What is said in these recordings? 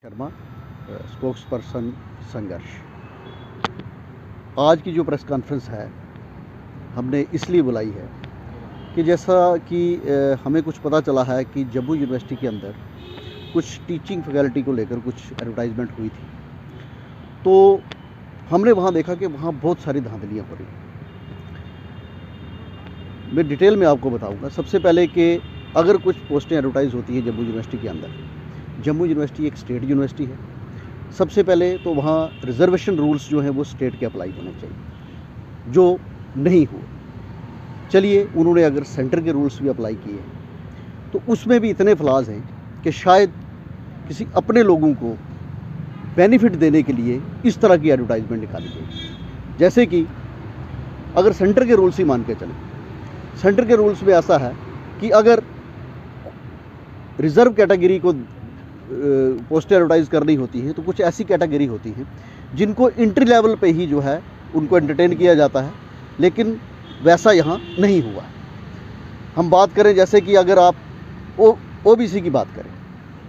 Sharma, spokes person संघर्ष। आज की जो प्रेस कॉन्फ्रेंस है हमने इसलिए बुलाई है कि जैसा कि हमें कुछ पता चला है कि जम्मू यूनिवर्सिटी के अंदर कुछ टीचिंग फैकल्टी को लेकर कुछ एडवर्टाइजमेंट हुई थी, तो हमने वहाँ देखा कि वहाँ बहुत सारी धांधलियाँ हो रही हैं। मैं डिटेल में आपको बताऊंगा। सबसे पहले कि अगर कुछ पोस्टें एडवर्टाइज होती हैं जम्मू यूनिवर्सिटी के अंदर, जम्मू यूनिवर्सिटी एक स्टेट यूनिवर्सिटी है। सबसे पहले तो वहाँ रिजर्वेशन रूल्स जो हैं वो स्टेट के अप्लाई होने चाहिए, जो नहीं हुए। चलिए, उन्होंने अगर सेंटर के रूल्स भी अप्लाई किए तो उसमें भी इतने फ्लाज हैं कि शायद किसी अपने लोगों को बेनिफिट देने के लिए इस तरह की एडवर्टाइजमेंट निकाली गई। जैसे कि अगर सेंटर के रूल्स ही मान के चलें, सेंटर के रूल्स में ऐसा है कि अगर रिज़र्व कैटेगरी को पोस्टें एडवर्टाइज करनी होती हैं तो कुछ ऐसी कैटेगरी होती हैं जिनको इंट्री लेवल पे ही जो है उनको एंटरटेन किया जाता है, लेकिन वैसा यहाँ नहीं हुआ है। हम बात करें जैसे कि अगर आप ओबीसी की बात करें,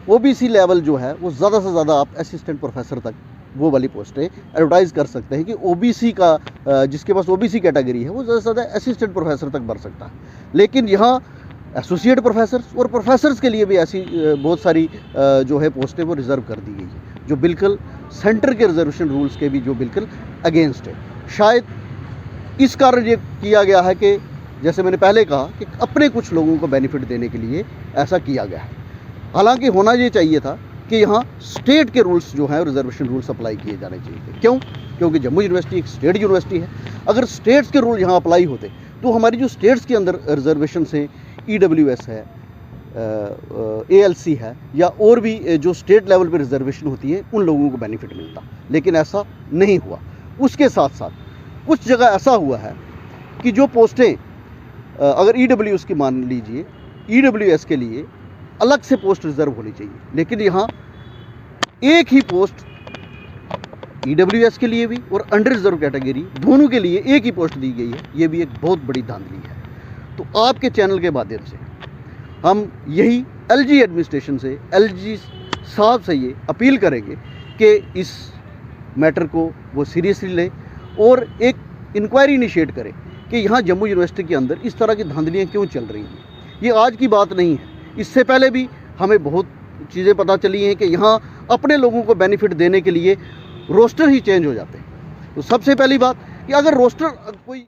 ओबीसी लेवल जो है वो ज़्यादा से ज़्यादा आप असिस्टेंट प्रोफेसर तक वो वाली पोस्टें एडवर्टाइज़ कर सकते हैं कि ओबीसी का जिसके पास ओबीसी कैटेगरी है वो ज़्यादा से ज़्यादा असिस्टेंट प्रोफेसर तक बढ़ सकता है। लेकिन यहाँ एसोसिएट प्रोफेसर्स और प्रोफेसर्स के लिए भी ऐसी बहुत सारी जो है पोस्टें वो रिज़र्व कर दी गई है, जो बिल्कुल सेंटर के रिजर्वेशन रूल्स के भी जो बिल्कुल अगेंस्ट है। शायद इस कारण ये किया गया है कि जैसे मैंने पहले कहा कि अपने कुछ लोगों को बेनिफिट देने के लिए ऐसा किया गया है। हालांकि होना ये चाहिए था कि यहाँ स्टेट के रूल्स जो हैं रिजर्वेशन रूल्स अप्लाई किए जाने चाहिए थे। क्यों? क्योंकि जम्मू यूनिवर्सिटी एक स्टेट यूनिवर्सिटी है। अगर स्टेट्स के रूल यहाँ अप्लाई होते तो हमारी जो स्टेट्स के अंदर रिजर्वेशन है, EWS है, ALC है, या और भी जो स्टेट लेवल पे रिजर्वेशन होती है, उन लोगों को बेनिफिट मिलता। लेकिन ऐसा नहीं हुआ। उसके साथ साथ कुछ जगह ऐसा हुआ है कि जो पोस्टें अगर EWS की मान लीजिए, EWS के लिए अलग से पोस्ट रिजर्व होनी चाहिए, लेकिन यहाँ एक ही पोस्ट EWS के लिए भी और अंडर रिजर्व कैटेगरी दोनों के लिए एक ही पोस्ट दी गई है। ये भी एक बहुत बड़ी धांधली है। तो आपके चैनल के माध्यम से हम यही LG एडमिनिस्ट्रेशन से, LG साहब से ये अपील करेंगे कि इस मैटर को वो सीरियसली लें और एक इंक्वायरी इनिशिएट करें कि यहाँ जम्मू यूनिवर्सिटी के अंदर इस तरह की धांधलियाँ क्यों चल रही हैं। ये आज की बात नहीं है, इससे पहले भी हमें बहुत चीज़ें पता चली हैं कि यहाँ अपने लोगों को बेनिफिट देने के लिए रोस्टर ही चेंज हो जाते हैं। तो सबसे पहली बात कि अगर रोस्टर कोई